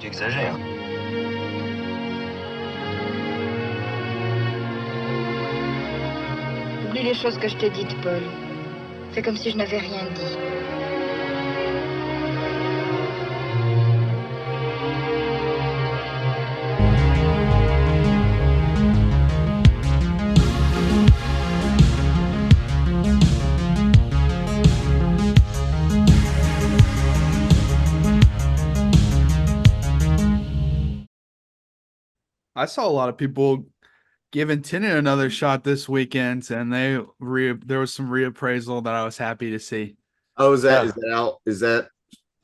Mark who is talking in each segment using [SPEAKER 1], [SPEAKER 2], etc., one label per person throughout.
[SPEAKER 1] Tu exagères.
[SPEAKER 2] Oublie les choses que je t'ai dites, Paul. Fais comme si je n'avais rien dit.
[SPEAKER 3] I saw a lot of people giving Tenet another shot this weekend, and there was some reappraisal that I was happy to see.
[SPEAKER 4] Oh, is that out? Is that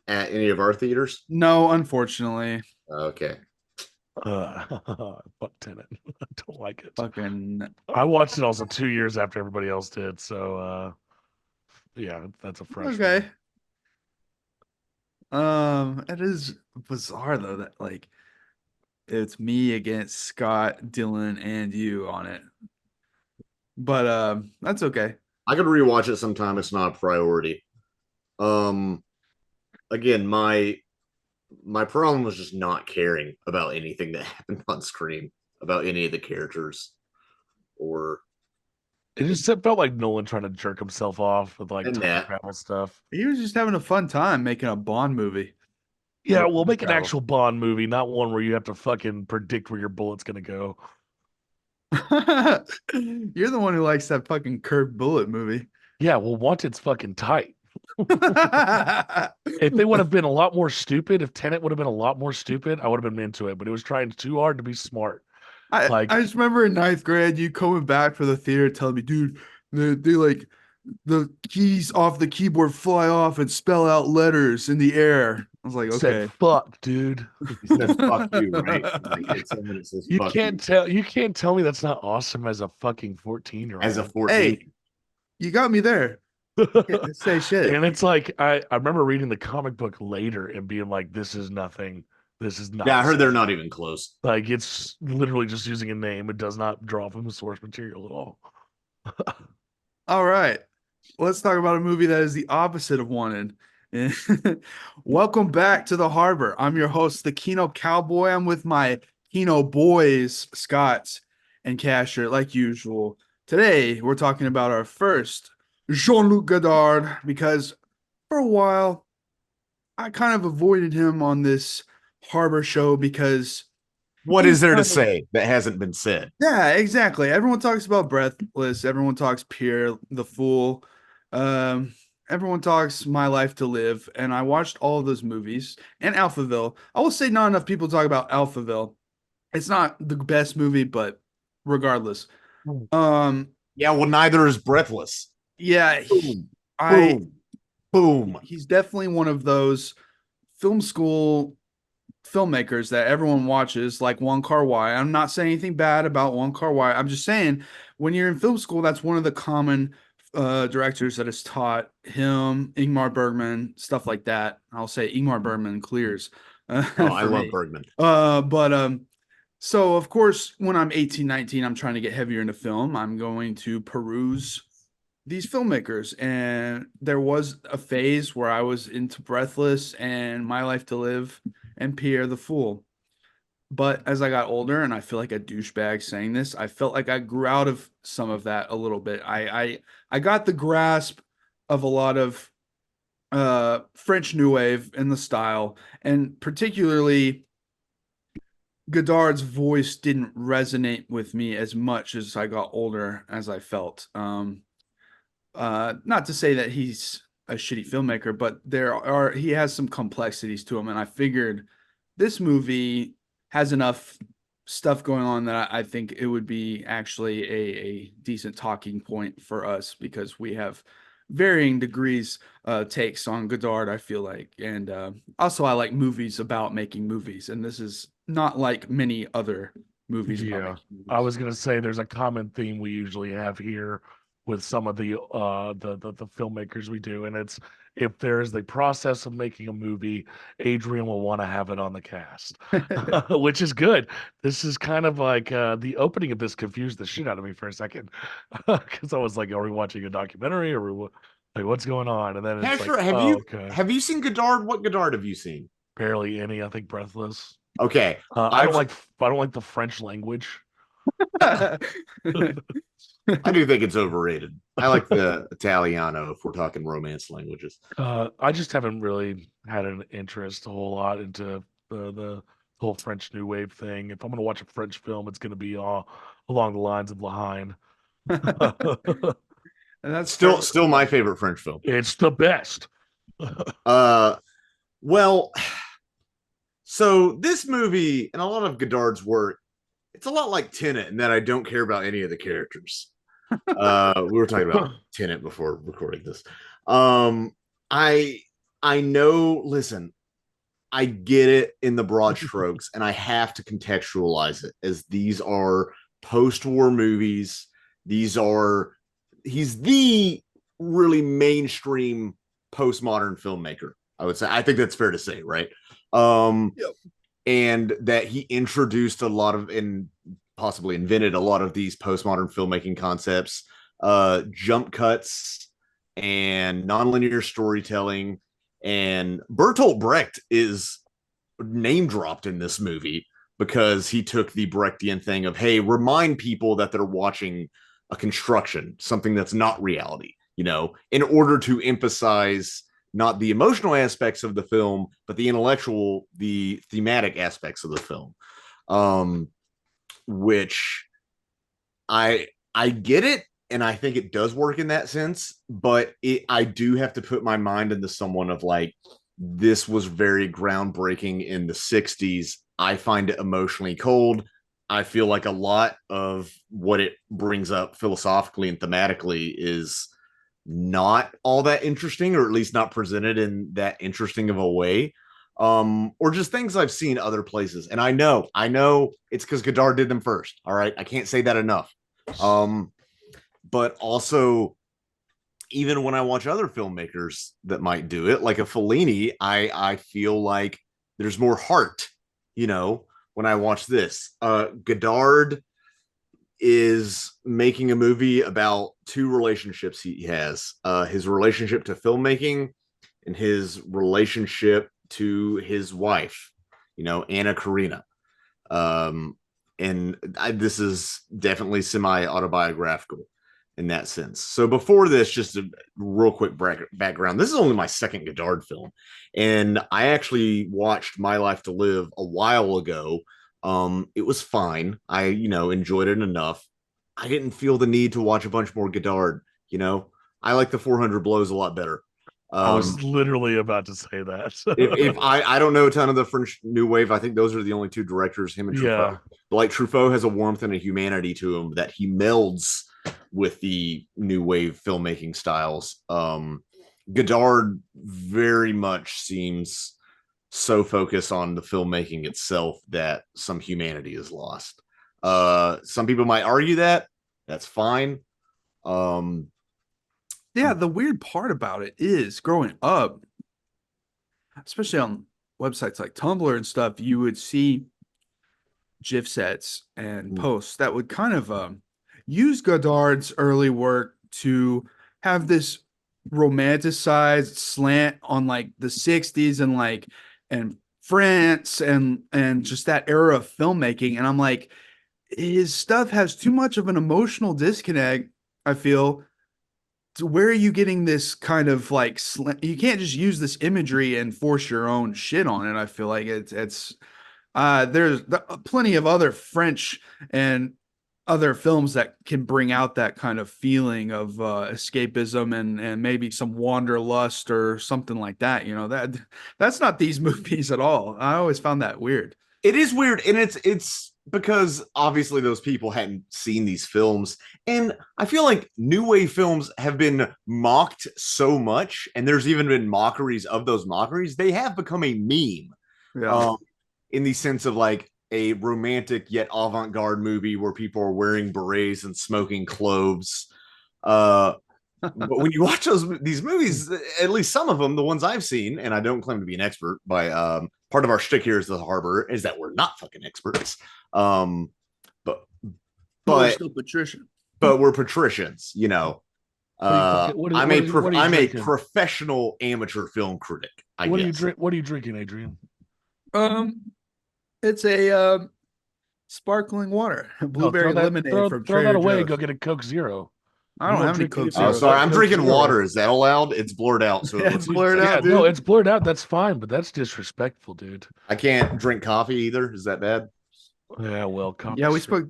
[SPEAKER 4] at any of our theaters?
[SPEAKER 3] No, unfortunately.
[SPEAKER 4] Okay.
[SPEAKER 5] Fuck Tenet. I don't like it.
[SPEAKER 3] Fucking.
[SPEAKER 5] I watched it also 2 years after everybody else did, so yeah, that's a fresh
[SPEAKER 3] Okay.
[SPEAKER 5] one.
[SPEAKER 3] It is bizarre though that like it's me against Scott, Dylan, and you on it. But that's okay.
[SPEAKER 4] I could rewatch it sometime. It's not a priority. Again, my problem was just not caring about anything that happened on screen, about any of the characters, or
[SPEAKER 5] It just felt like Nolan trying to jerk himself off with like
[SPEAKER 4] And
[SPEAKER 5] time
[SPEAKER 4] that.
[SPEAKER 5] travel stuff.
[SPEAKER 3] He was just having a fun time making a Bond movie.
[SPEAKER 5] Yeah,
[SPEAKER 4] Well,
[SPEAKER 5] we'll make an
[SPEAKER 4] travel.
[SPEAKER 5] actual Bond movie, not one where you have to fucking predict where your bullet's gonna go.
[SPEAKER 3] You're the one who likes that fucking curved bullet movie.
[SPEAKER 5] Yeah, well, Wanted's fucking tight. If they would have been a lot more stupid, if Tenet would have been a lot more stupid, I would have been into it. But it was trying too hard to be smart.
[SPEAKER 3] I just remember in ninth grade, you coming back for the theater telling me, dude, they like the keys off the keyboard fly off and spell out letters in the air. I was like, okay.
[SPEAKER 5] Said, fuck, dude.
[SPEAKER 4] he said "fuck you," right? Like, it's someone that says,
[SPEAKER 5] You
[SPEAKER 4] "Fuck
[SPEAKER 5] can't tell me that's not awesome as a fucking 14-year-old.
[SPEAKER 4] as a 14.
[SPEAKER 3] Hey, you got me there. Can't say shit.
[SPEAKER 5] And it's like I remember reading the comic book later and being like, this is nothing. This is not.
[SPEAKER 4] Yeah, I heard they're not even close.
[SPEAKER 5] Like it's literally just using a name. It does not draw from the source material at all.
[SPEAKER 3] All right. Let's talk about a movie that is the opposite of Wanted. Welcome back to the Harbor. I'm your host, the Kino Cowboy. I'm with my Kino boys, Scott and Casher, like usual. Today, we're talking about our first Jean-Luc Godard because for a while, I kind of avoided him on this Harbor show because
[SPEAKER 4] What is there to say that hasn't been said?
[SPEAKER 3] yeah, exactly. Everyone talks about Breathless. Everyone talks Pierre the Fool. Everyone talks My Life to Live. And I watched all of those movies and Alphaville. I will say not enough people talk about Alphaville. It's not the best movie, but regardless.
[SPEAKER 4] Yeah, well, neither is Breathless.
[SPEAKER 3] Yeah,
[SPEAKER 4] Boom. Boom.
[SPEAKER 3] he's definitely one of those film school filmmakers that everyone watches, like Wong Kar-wai. I'm not saying anything bad about Wong Kar-wai. I'm just saying when you're in film school, that's one of the common directors that is taught. Him, Ingmar Bergman, stuff like that. I'll say Ingmar Bergman clears.
[SPEAKER 4] Oh, I love Bergman.
[SPEAKER 3] So of course, when I'm 18, 19, I'm trying to get heavier into film. I'm going to peruse these filmmakers. And there was a phase where I was into Breathless and My Life to Live and Pierre the Fool. But as I got older, and I feel like a douchebag saying this, I felt like I grew out of some of that a little bit. I got the grasp of a lot of French New Wave in the style, and particularly Godard's voice didn't resonate with me as much as I got older, as I felt. Not to say that he's a shitty filmmaker, but he has some complexities to him, and I figured this movie has enough stuff going on that I think it would be actually a decent talking point for us because we have varying degrees takes on Godard, I feel like. And also I like movies about making movies, and this is not like many other movies.
[SPEAKER 5] Yeah, I was gonna say there's a common theme we usually have here with some of the filmmakers we do, and it's if there's the process of making a movie, Adrian will want to have it on the cast, which is good. This is kind of like the opening of this confused the shit out of me for a second because I was like, are we watching a documentary or like what's going on? And then it's
[SPEAKER 4] Casher,
[SPEAKER 5] like,
[SPEAKER 4] have you seen Godard? What Godard have you seen?
[SPEAKER 5] barely any. I think Breathless.
[SPEAKER 4] Okay,
[SPEAKER 5] I don't like the French language.
[SPEAKER 4] I do think it's overrated. I like the Italiano if we're talking romance languages.
[SPEAKER 5] I just haven't really had an interest a whole lot into the whole French New Wave thing. If I'm going to watch a French film, it's going to be all along the lines of Lahaine.
[SPEAKER 3] And that's
[SPEAKER 4] Still my favorite French film.
[SPEAKER 5] It's the best.
[SPEAKER 4] Well, so this movie and a lot of Godard's work, it's a lot like Tenet in that I don't care about any of the characters. We were talking about Tenet before recording this. I know, listen, I get it in the broad strokes, and I have to contextualize it as these are post-war movies. He's the really mainstream postmodern filmmaker, I would say. I think that's fair to say, right?
[SPEAKER 3] Yep.
[SPEAKER 4] And that he introduced a lot of and possibly invented a lot of these postmodern filmmaking concepts, jump cuts and nonlinear storytelling. And Bertolt Brecht is name dropped in this movie because he took the Brechtian thing of, hey, remind people that they're watching a construction, something that's not reality, in order to emphasize not the emotional aspects of the film, but the intellectual, the thematic aspects of the film. Which I get it, and I think it does work in that sense, but I do have to put my mind into someone of like, this was very groundbreaking in the 60s. I find it emotionally cold. I feel like a lot of what it brings up philosophically and thematically is not all that interesting, or at least not presented in that interesting of a way. Or just things I've seen other places. And I know it's because Godard did them first. All right. I can't say that enough. But also, even when I watch other filmmakers that might do it, like a Fellini, I feel like there's more heart, when I watch this. Godard is making a movie about two relationships he has, his relationship to filmmaking and his relationship to his wife, Anna Karina. This is definitely semi-autobiographical in that sense. So before this, just a real quick background. This is only my second Godard film. And I actually watched My Life to Live a while ago. It was fine. I, enjoyed it enough. I didn't feel the need to watch a bunch more Godard. I like the 400 Blows a lot better.
[SPEAKER 5] I was literally about to say that.
[SPEAKER 4] if I don't know a ton of the French New Wave. I think those are the only two directors, him and Truffaut.
[SPEAKER 5] Yeah.
[SPEAKER 4] Like Truffaut has a warmth and a humanity to him that he melds with the New Wave filmmaking styles. Godard very much seems so focused on the filmmaking itself that some humanity is lost. Some people might argue that. That's fine.
[SPEAKER 3] Yeah, the weird part about it is growing up, especially on websites like Tumblr and stuff, you would see GIF sets and posts that would kind of use Godard's early work to have this romanticized slant on like the 60s and France and just that era of filmmaking. And I'm like, his stuff has too much of an emotional disconnect, I feel. So where are you getting this kind of like you can't just use this imagery and force your own shit on it. I feel like there's plenty of other French and other films that can bring out that kind of feeling of escapism and maybe some wanderlust or something like that. That's not these movies at all. I always found that weird.
[SPEAKER 4] It is weird, and it's because obviously those people hadn't seen these films, and I feel like New Wave films have been mocked so much, and there's even been mockeries of those mockeries. They have become a meme, in the sense of like a romantic yet avant-garde movie where people are wearing berets and smoking cloves. But when you watch these movies, at least some of them, the ones I've seen, and I don't claim to be an expert, by part of our shtick here is the Harbor is that we're not fucking experts. But
[SPEAKER 3] we're still patrician.
[SPEAKER 4] But we're patricians, I'm a
[SPEAKER 5] drinking?
[SPEAKER 4] professional amateur film critic.
[SPEAKER 5] What are you drinking, Adrian?
[SPEAKER 3] It's a sparkling water,
[SPEAKER 5] No,
[SPEAKER 3] blueberry lemonade from
[SPEAKER 5] throw that
[SPEAKER 3] Trader
[SPEAKER 5] away.
[SPEAKER 3] Joe's.
[SPEAKER 5] Go get a Coke Zero.
[SPEAKER 3] I
[SPEAKER 5] You
[SPEAKER 3] don't
[SPEAKER 5] won't
[SPEAKER 3] have any
[SPEAKER 5] drink
[SPEAKER 3] Coke
[SPEAKER 5] anything
[SPEAKER 4] Oh,
[SPEAKER 3] Zero.
[SPEAKER 4] sorry.
[SPEAKER 5] but
[SPEAKER 4] I'm
[SPEAKER 5] Coke
[SPEAKER 4] drinking
[SPEAKER 5] Zero.
[SPEAKER 4] water. Is that allowed? It's blurred out. So
[SPEAKER 3] Yeah, it's blurred
[SPEAKER 5] Yeah,
[SPEAKER 3] out,
[SPEAKER 5] no,
[SPEAKER 3] dude.
[SPEAKER 5] it's blurred out. That's fine, but that's disrespectful, dude.
[SPEAKER 4] I can't drink coffee either. Is that bad?
[SPEAKER 5] Yeah, well,
[SPEAKER 3] Yeah, we
[SPEAKER 5] coffee's
[SPEAKER 3] spoke.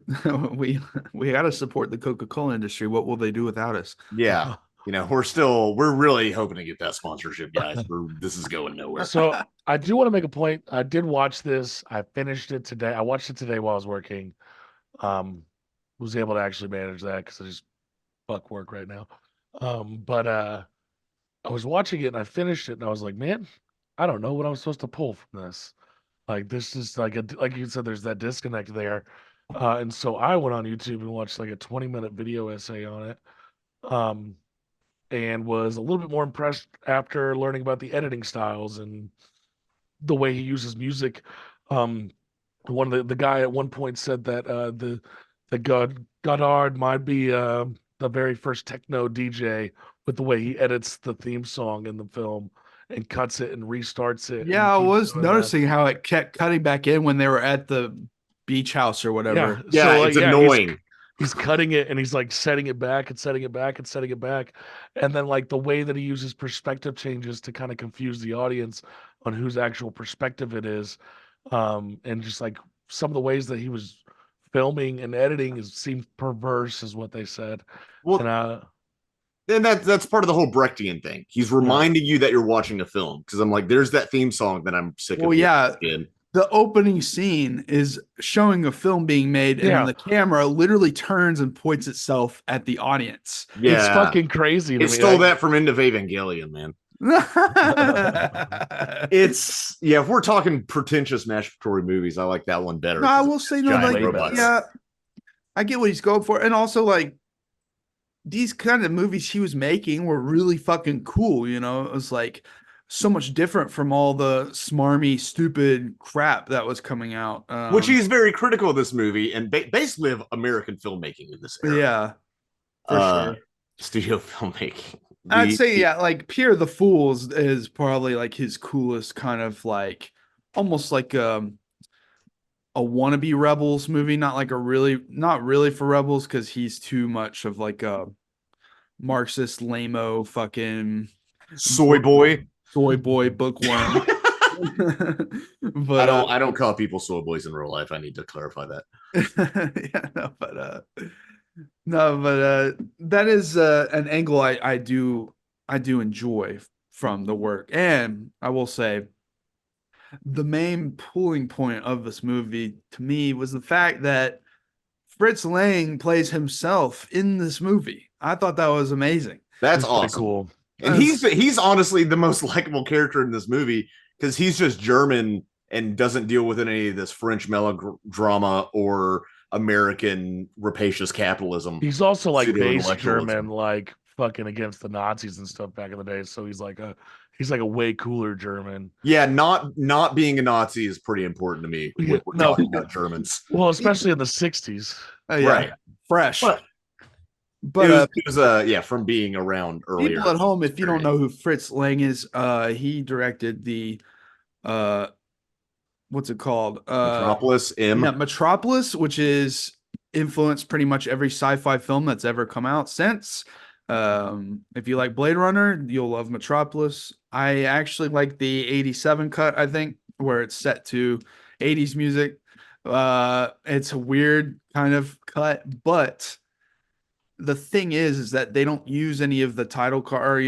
[SPEAKER 3] we got to support the Coca-Cola industry. What will they do without us?
[SPEAKER 4] Yeah. You know, we're really hoping to get that sponsorship, guys. This is going nowhere.
[SPEAKER 5] So I do want to make a point. I did watch this. I finished it today. I watched it today while I was working. Was able to actually manage that because I just fuck work right now. But I was watching it and I finished it and I was like, man, I don't know what I'm supposed to pull from this. Like this is like you said, there's that disconnect there. And so I went on YouTube and watched like a 20-minute video essay on it. And was a little bit more impressed after learning about the editing styles and the way he uses music. One of the guy at one point said that the Godard might be the very first techno DJ with the way he edits the theme song in the film and cuts it and restarts it.
[SPEAKER 3] Yeah, I
[SPEAKER 5] and keeps
[SPEAKER 3] was
[SPEAKER 5] doing that.
[SPEAKER 3] noticing how it kept cutting back in when they were at the beach house or whatever.
[SPEAKER 4] Yeah,
[SPEAKER 5] so,
[SPEAKER 4] it's
[SPEAKER 5] yeah,
[SPEAKER 4] annoying.
[SPEAKER 5] He's cutting it and he's like setting it back and setting it back and setting it back. And then like the way that he uses perspective changes to kind of confuse the audience on whose actual perspective it is. And just like some of the ways that he was filming and editing seemed perverse is what they said.
[SPEAKER 4] Well,
[SPEAKER 5] And
[SPEAKER 4] and that's part of the whole Brechtian thing. He's reminding you that you're watching a film because I'm like, there's that theme song that I'm sick of.
[SPEAKER 3] Well, yeah.
[SPEAKER 4] Again.
[SPEAKER 3] The opening scene is showing a film being made, and
[SPEAKER 5] Yeah.
[SPEAKER 3] the camera literally turns and points itself at the audience.
[SPEAKER 4] Yeah,
[SPEAKER 5] it's fucking crazy to
[SPEAKER 4] It
[SPEAKER 5] me.
[SPEAKER 4] stole that from End of Evangelion, man. It's if we're talking pretentious masturbatory movies, I like that one better.
[SPEAKER 3] No, I will say no,
[SPEAKER 4] giant
[SPEAKER 3] like
[SPEAKER 4] robots.
[SPEAKER 3] yeah, I get what he's going for, and also like these kind of movies he was making were really fucking cool. You know, it was like so much different from all the smarmy, stupid crap that was coming out.
[SPEAKER 4] Which he's very critical of this movie and basically of American filmmaking in this era.
[SPEAKER 3] Yeah, for sure.
[SPEAKER 4] Studio filmmaking.
[SPEAKER 3] I'd say, yeah, like Pierre the Fools is probably like his coolest kind of like almost like a wannabe Rebels movie, not really for Rebels because he's too much of like a Marxist lame-o fucking
[SPEAKER 4] soy boy
[SPEAKER 3] bookworm. But
[SPEAKER 4] I don't call people soy boys in real life. I need to clarify that.
[SPEAKER 3] Yeah, but that is an angle I do enjoy from the work. And I will say the main pulling point of this movie to me was the fact that Fritz Lang plays himself in this movie. I thought that was amazing.
[SPEAKER 4] That's
[SPEAKER 5] It's
[SPEAKER 4] awesome.
[SPEAKER 5] cool.
[SPEAKER 4] And he's honestly the most likable character in this movie because he's just German and doesn't deal with any of this French melodrama or American rapacious capitalism.
[SPEAKER 5] He's also like base
[SPEAKER 4] Pseudo-intellectualism.
[SPEAKER 5] German, like fucking against the Nazis and stuff back in the day. So he's like a way cooler German.
[SPEAKER 4] Yeah, not being a Nazi is pretty important to me.
[SPEAKER 5] Yeah,
[SPEAKER 4] We're
[SPEAKER 5] no.
[SPEAKER 4] talking about Germans,
[SPEAKER 5] Well, especially in the 60s.
[SPEAKER 3] Yeah,
[SPEAKER 4] right?
[SPEAKER 3] fresh.
[SPEAKER 4] But
[SPEAKER 3] But
[SPEAKER 4] it was from being around earlier.
[SPEAKER 3] people at home, if you don't know who Fritz Lang is, he directed the what's it called?
[SPEAKER 4] Metropolis M.
[SPEAKER 3] Yeah, Metropolis, which is influenced pretty much every sci-fi film that's ever come out since. If you like Blade Runner, you'll love Metropolis. I actually like the 87 cut, I think, where it's set to 80s music. It's a weird kind of cut, but the thing is that they don't use any of the title card,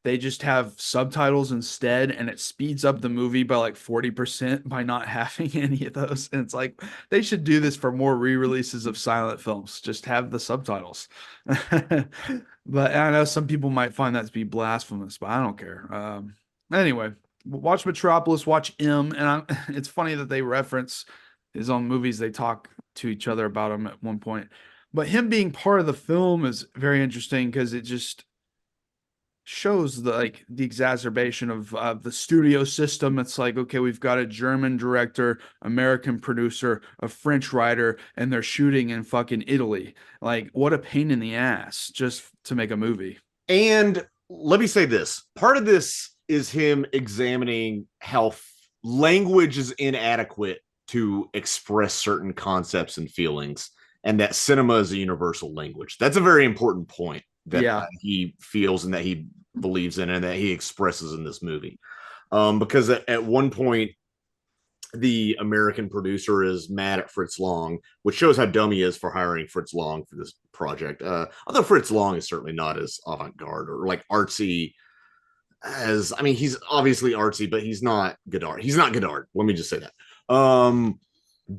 [SPEAKER 3] they just have subtitles instead, and it speeds up the movie by like 40% by not having any of those. And it's like they should do this for more re-releases of silent films. Just have the subtitles. But I know some people might find that to be blasphemous, but I don't care. Anyway, watch Metropolis, watch M, and it's funny that they reference his own movies. They talk to each other about him at one point. But him being part of the film is very interesting because it just shows the exacerbation of the studio system. It's like, okay, we've got a German director, American producer, a French writer, and they're shooting in fucking Italy. Like, what a pain in the ass just to make a movie.
[SPEAKER 4] And let me say this: part of this is him examining how language is inadequate to express certain concepts and feelings, and that cinema is a universal language. That's a very important point that he feels and that he believes in and that he expresses in this movie. Because at one point, the American producer is mad at Fritz Lang, which shows how dumb he is for hiring Fritz Lang for this project. Although Fritz Lang is certainly not as avant-garde or like artsy as, I mean, he's obviously artsy, but he's not Godard. He's not Godard. Let me just say that.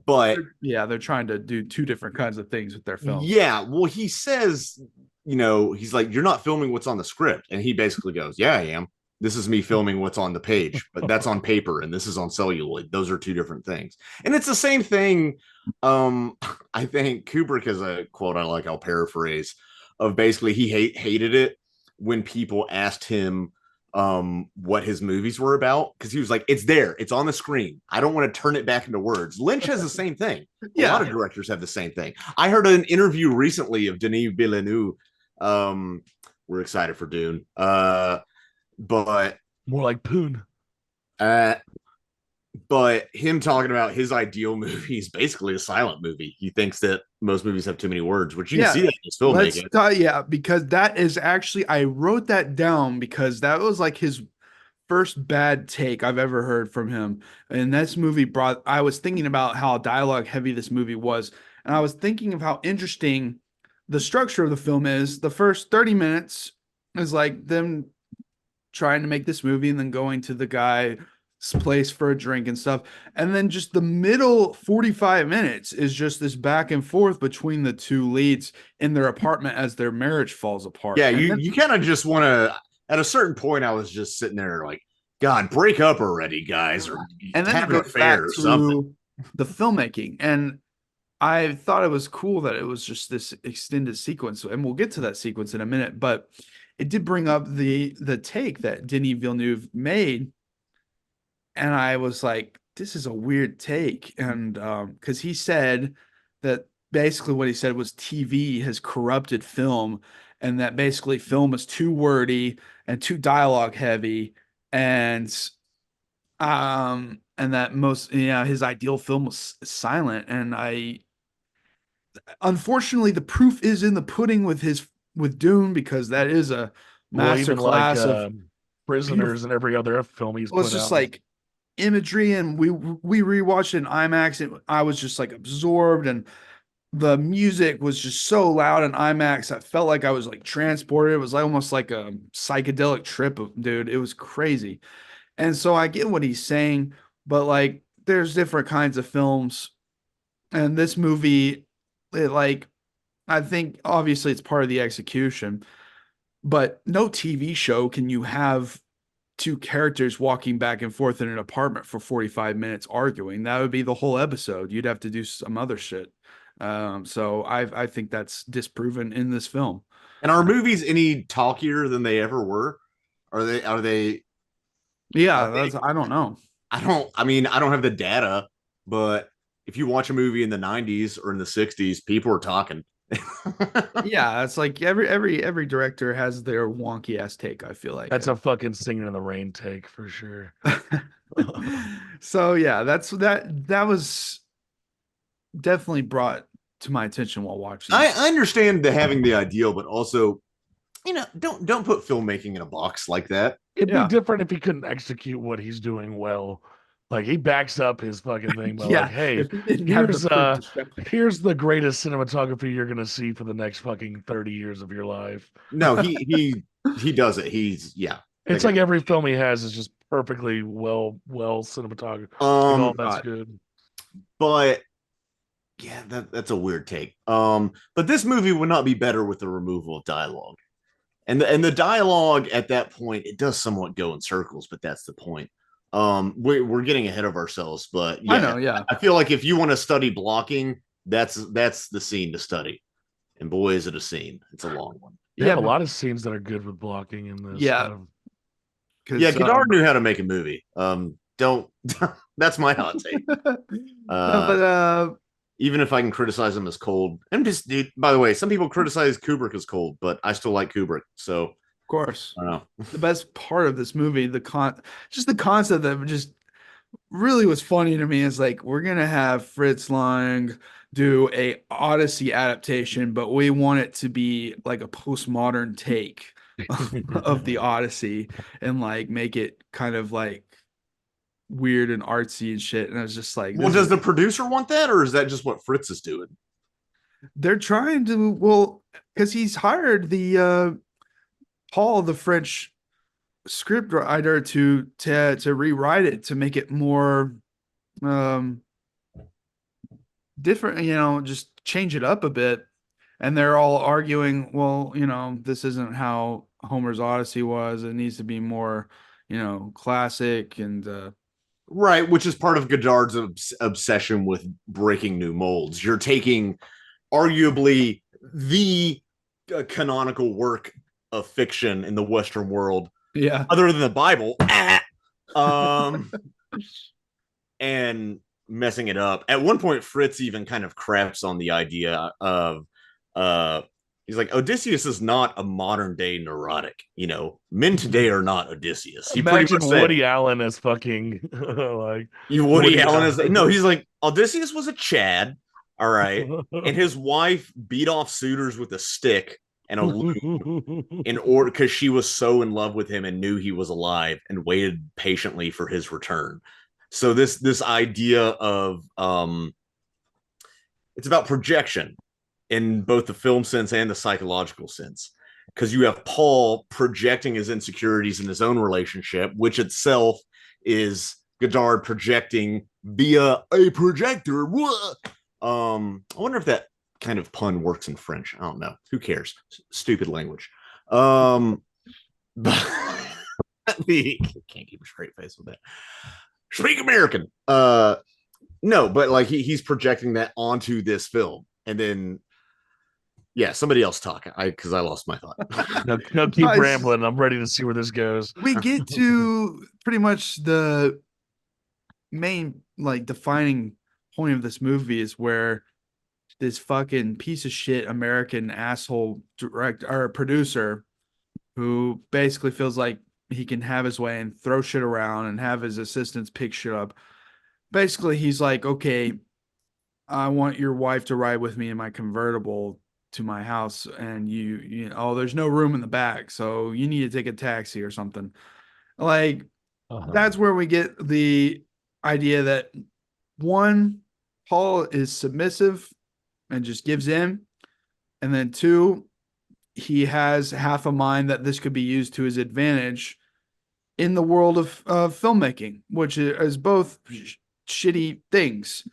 [SPEAKER 4] But
[SPEAKER 3] yeah, they're trying to do two different kinds of things with their film.
[SPEAKER 4] Yeah, well, he says, he's like, you're not filming what's on the script, and he basically goes, yeah, I am. This is me filming what's on the page, but that's on paper, and this is on celluloid. Those are two different things. And it's the same thing. I think Kubrick has a quote I like, I'll paraphrase, of basically he hated it when people asked him what his movies were about, because he was like, it's there, it's on the screen, I don't want to turn it back into words. Lynch has the same thing. A lot of directors have the same thing. I heard an interview recently of Denis Villeneuve. We're excited for Dune, but
[SPEAKER 5] more like Poon.
[SPEAKER 4] But him talking about his ideal movie is basically a silent movie. He thinks that most movies have too many words, which you can see that in his filmmaking.
[SPEAKER 3] Because that is actually, I wrote that down because that was like his first bad take I've ever heard from him. And this movie I was thinking about how dialogue heavy this movie was. And I was thinking of how interesting the structure of the film is. The first 30 minutes is like them trying to make this movie and then going to the guy's place for a drink and stuff. And then just the middle 45 minutes is just this back and forth between the two leads in their apartment as their marriage falls apart.
[SPEAKER 4] Yeah, you kind of just want to, at a certain point, I was just sitting there like, God, break up already, guys, or
[SPEAKER 3] and then
[SPEAKER 4] have an affair or something.
[SPEAKER 3] The filmmaking. And I thought it was cool that it was just this extended sequence, and we'll get to that sequence in a minute, but it did bring up the take that Denis Villeneuve made. And I was like, this is a weird take. And because he said that basically what he said was TV has corrupted film, and that basically film is too wordy and too dialogue heavy. And that most, his ideal film was silent. And unfortunately, the proof is in the pudding with Dune, because that is a master class of
[SPEAKER 5] Prisoners and every other film he's
[SPEAKER 3] put out. It's just like imagery, and we rewatched it in IMAX, and I was just like absorbed, and the music was just so loud in IMAX. I felt like I was like transported. It was like almost like a psychedelic trip, dude. It was crazy. And so I get what he's saying, but like there's different kinds of films, and this movie, I think obviously it's part of the execution, but no TV show can you have two characters walking back and forth in an apartment for 45 minutes arguing. That would be the whole episode. You'd have to do some other shit. So I think that's disproven in this film.
[SPEAKER 4] And are movies any talkier than they ever were? Are they?
[SPEAKER 3] Yeah, I don't know.
[SPEAKER 4] I don't have the data, but if you watch a movie in the 90s or in the 60s, people are talking.
[SPEAKER 3] Yeah, it's like every director has their wonky ass take, I feel like.
[SPEAKER 5] That's a fucking Singing in the Rain take for sure.
[SPEAKER 3] So yeah, that was definitely brought to my attention while watching.
[SPEAKER 4] I understand having the ideal, but also, don't put filmmaking in a box like that.
[SPEAKER 5] It'd be different if he couldn't execute what he's doing well. Like he backs up his fucking thing by like, hey, here's the greatest cinematography you're gonna see for the next fucking 30 years of your life.
[SPEAKER 4] No, he does it.
[SPEAKER 5] It's like every film he has is just perfectly well cinematography. All that's good.
[SPEAKER 4] But yeah, that's a weird take. But this movie would not be better with the removal of dialogue. And the dialogue at that point, it does somewhat go in circles, but that's the point. We're getting ahead of ourselves, but yeah,
[SPEAKER 3] I know, yeah.
[SPEAKER 4] I feel like if you want to study blocking, that's the scene to study. And boy, is it a scene. It's a long one.
[SPEAKER 5] They have a lot of scenes that are good with blocking in this.
[SPEAKER 3] Yeah.
[SPEAKER 4] Godard knew how to make a movie. That's my hot take. Even if I can criticize him as cold, dude, by the way, some people criticize Kubrick as cold, but I still like Kubrick. So
[SPEAKER 3] course.
[SPEAKER 4] I don't know.
[SPEAKER 3] The best part of this movie, just the concept that just really was funny to me is like, we're gonna have Fritz Lang do a Odyssey adaptation, but we want it to be like a postmodern take of the Odyssey and like make it kind of like weird and artsy and shit. And I was just like,
[SPEAKER 4] Well, does the producer want that, or is that just what Fritz is doing?
[SPEAKER 3] they're trying to, well, because he's hired the Paul, the French script writer, to rewrite it to make it more different, just change it up a bit. And they're all arguing, well, this isn't how Homer's Odyssey was. It needs to be more, classic and
[SPEAKER 4] Right, which is part of Godard's obsession with breaking new molds. You're taking arguably the canonical work of fiction in the Western world,
[SPEAKER 3] yeah,
[SPEAKER 4] other than the Bible, and messing it up. At one point, Fritz even kind of craps on the idea of he's like, Odysseus is not a modern day neurotic. Men today are not Odysseus. He
[SPEAKER 5] Imagine
[SPEAKER 4] pretty much
[SPEAKER 5] Woody
[SPEAKER 4] said,
[SPEAKER 5] Allen as fucking like
[SPEAKER 4] Woody Allen is no, he's like, Odysseus was a Chad, all right, and his wife beat off suitors with a stick and a loom in order because she was so in love with him and knew he was alive and waited patiently for his return. So this idea of it's about projection in both the film sense and the psychological sense, because you have Paul projecting his insecurities in his own relationship, which itself is Godard projecting via a projector. I wonder if that kind of pun works in French. I don't know. Who cares? Stupid language. But can't keep a straight face with that. Speak American. No, but like he's projecting that onto this film, and then somebody else talk. Because I lost my thought.
[SPEAKER 5] No, keep rambling. I'm ready to see where this goes.
[SPEAKER 3] We get to pretty much the main like defining point of this movie is where this fucking piece of shit American asshole director or producer who basically feels like he can have his way and throw shit around and have his assistants pick shit up. Basically, he's like, okay, I want your wife to ride with me in my convertible to my house, and there's no room in the back, so you need to take a taxi or something. Like, that's where we get the idea that one, Paul is submissive and just gives in, and then two, he has half a mind that this could be used to his advantage in the world of filmmaking, which is both shitty things.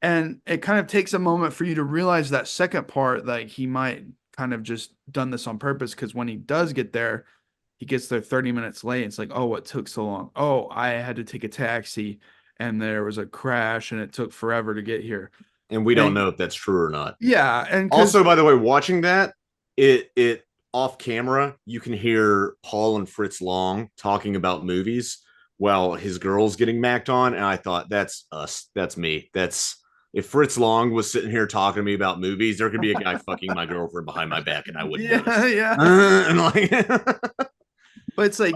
[SPEAKER 3] And it kind of takes a moment for you to realize that second part, that he might kind of just done this on purpose, because when he does get there, he gets there 30 minutes late. It's like, oh, what took so long? Oh, I had to take a taxi and there was a crash and it took forever to get here.
[SPEAKER 4] And we don't know if that's true or not.
[SPEAKER 3] Yeah. And
[SPEAKER 4] also, by the way, watching that, it off camera, you can hear Paul and Fritz Lang talking about movies while his girl's getting macked on. And I thought, that's us. That's me. If Fritz Lang was sitting here talking to me about movies, there could be a guy fucking my girlfriend behind my back and I wouldn't notice. And like,
[SPEAKER 3] but it's like,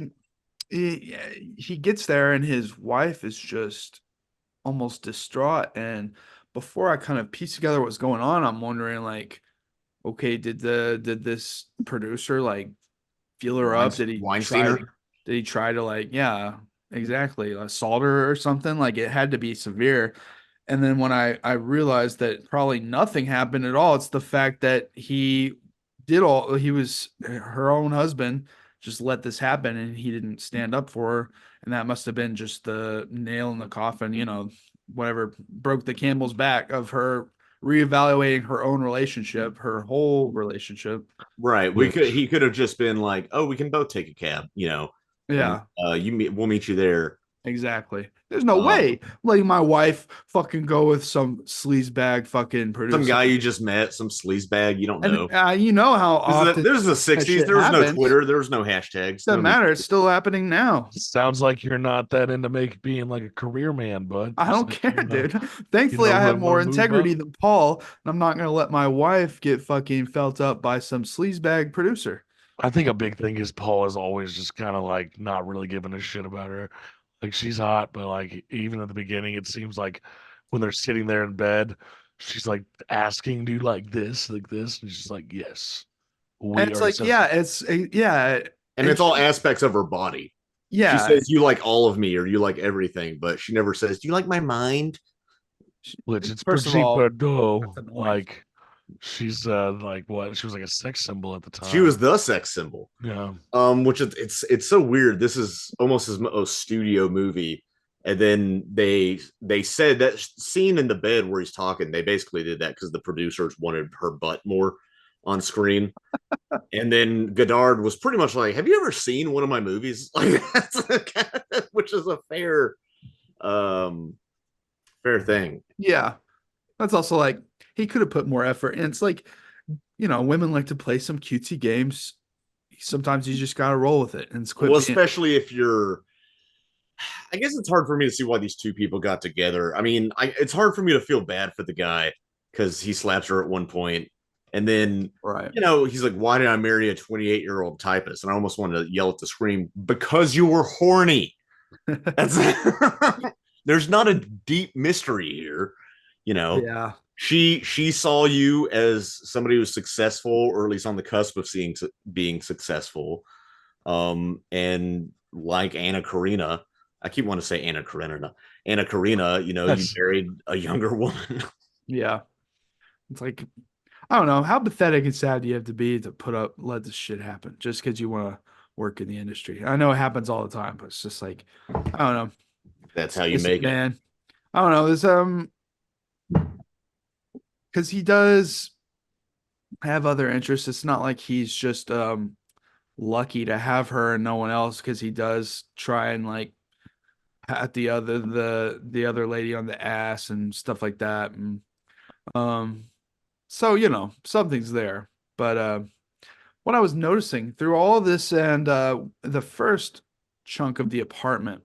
[SPEAKER 3] he gets there and his wife is just almost distraught. And before I kind of piece together what's going on, I'm wondering, like, okay, did this producer like feel her up? Did he try to like, yeah, exactly, assault her or something? Like, it had to be severe. And then when I realized that probably nothing happened at all, it's the fact that he was her own husband, just let this happen and he didn't stand up for her. And that must have been just the nail in the coffin, whatever broke the camel's back of her reevaluating her own relationship, her whole relationship.
[SPEAKER 4] Right. He could have just been like, oh, we can both take a cab, Yeah. We'll meet you there.
[SPEAKER 3] Exactly. There's no way letting my wife fucking go with some sleazebag fucking producer.
[SPEAKER 4] Some guy you just met, some sleazebag you don't know.
[SPEAKER 3] And, you know how often
[SPEAKER 4] there's the 60s. There was no Twitter. There was no hashtags.
[SPEAKER 3] Doesn't matter. It's still happening now.
[SPEAKER 5] Sounds like you're not that into being like a career man, bud.
[SPEAKER 3] I don't care, dude. Thankfully, I have more integrity than Paul, and I'm not going to let my wife get fucking felt up by some sleazebag producer.
[SPEAKER 5] I think a big thing is Paul is always just kind of like not really giving a shit about her. Like she's hot, but like even at the beginning, it seems like when they're sitting there in bed, she's like asking, "Do you like this, like this?" And she's like, "Yes."
[SPEAKER 3] And
[SPEAKER 5] We
[SPEAKER 3] it's
[SPEAKER 5] are
[SPEAKER 3] like,
[SPEAKER 5] says,
[SPEAKER 3] yeah, it's yeah,
[SPEAKER 4] And it's all aspects of her body. She
[SPEAKER 3] yeah.
[SPEAKER 4] says, "You like all of me," or "You like everything," but she never says, "Do you like my mind?"
[SPEAKER 5] which it's
[SPEAKER 3] First of
[SPEAKER 5] Brigitte
[SPEAKER 3] all,
[SPEAKER 5] Bardot.
[SPEAKER 3] that's annoying.
[SPEAKER 5] Like she's like what? She was like a sex symbol at the time.
[SPEAKER 4] She was the sex symbol.
[SPEAKER 5] Yeah.
[SPEAKER 4] Which it's so weird. This is almost his most studio movie, and then they said that scene in the bed where he's talking. They basically did that because the producers wanted her butt more on screen. And then Godard was pretty much like, "Have you ever seen one of my movies?" Like which is a fair thing.
[SPEAKER 3] Yeah, that's also like he could have put more effort. And it's like, women like to play some cutesy games. Sometimes you just gotta roll with it and it's quit
[SPEAKER 4] Well,
[SPEAKER 3] being-
[SPEAKER 4] especially if you're. I guess it's hard for me to see why these two people got together. I mean, it's hard for me to feel bad for the guy because he slaps her at one point, and then
[SPEAKER 3] right.
[SPEAKER 4] he's like, "Why did I marry a 28-year-old typist?" And I almost wanted to yell at the screen because you were horny. That's there's not a deep mystery here,
[SPEAKER 3] Yeah.
[SPEAKER 4] She saw you as somebody who was successful, or at least on the cusp of being successful. And like Anna Karina, I keep wanting to say Anna Karenina. Anna Karina, you married a younger woman.
[SPEAKER 3] Yeah. It's like, I don't know, how pathetic and sad do you have to be to let this shit happen just because you want to work in the industry? I know it happens all the time, but it's just like, I don't know.
[SPEAKER 4] That's how you make it.
[SPEAKER 3] Man, I don't know. There's because he does have other interests. It's not like he's just lucky to have her and no one else, because he does try and like pat the other lady on the ass and stuff like that. And so something's there. But what I was noticing through all this and the first chunk of the apartment,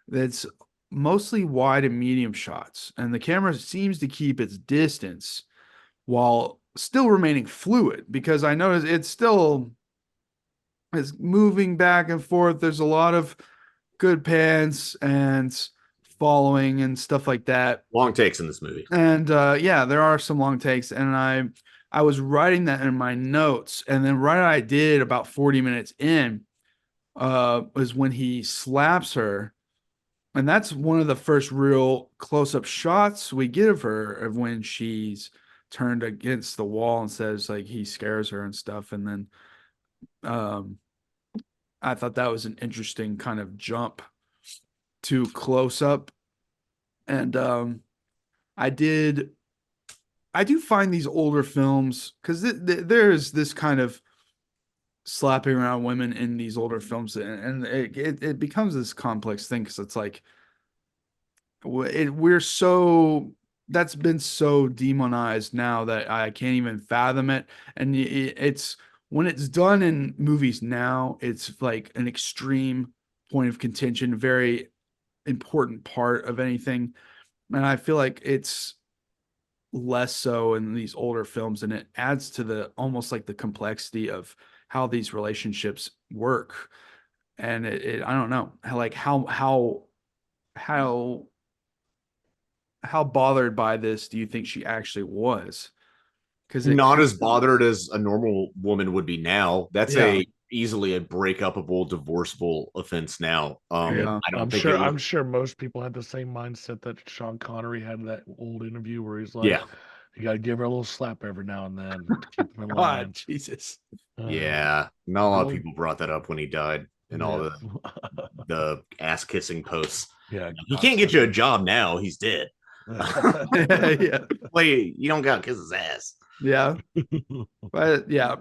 [SPEAKER 3] that's mostly wide and medium shots, and the camera seems to keep its distance while still remaining fluid, because I noticed it's still is moving back and forth. There's a lot of good pans and following and stuff like that.
[SPEAKER 4] Long takes in this movie.
[SPEAKER 3] And yeah, there are some long takes, and I was writing that in my notes, and then right I did about 40 minutes in was when he slaps her. And that's one of the first real close-up shots we get of her, of when she's turned against the wall and says like he scares her and stuff. And then I thought that was an interesting kind of jump to close up. And I do find these older films, because there's this kind of slapping around women in these older films, and it becomes this complex thing, because it's like that's been so demonized now that I can't even fathom it. And it's when it's done in movies now, it's like an extreme point of contention, very important part of anything. And I feel like it's less so in these older films, and it adds to the almost like the complexity of how these relationships work. And I don't know how bothered by this do you think she actually was? Because
[SPEAKER 4] Not as bothered as a normal woman would be now. That's easily a breakupable, divorceable offense now.
[SPEAKER 3] Yeah.
[SPEAKER 5] I'm sure most people had the same mindset that Sean Connery had in that old interview where he's like, you got to give her a little slap every now and then to keep her in line.
[SPEAKER 3] God, Jesus.
[SPEAKER 4] Yeah, not a lot of people brought that up when he died, and all the ass kissing posts.
[SPEAKER 5] Yeah,
[SPEAKER 4] he can't get you a job now. He's dead.
[SPEAKER 3] Yeah.
[SPEAKER 4] Wait, you don't got to kiss his ass.
[SPEAKER 3] Yeah. But yeah,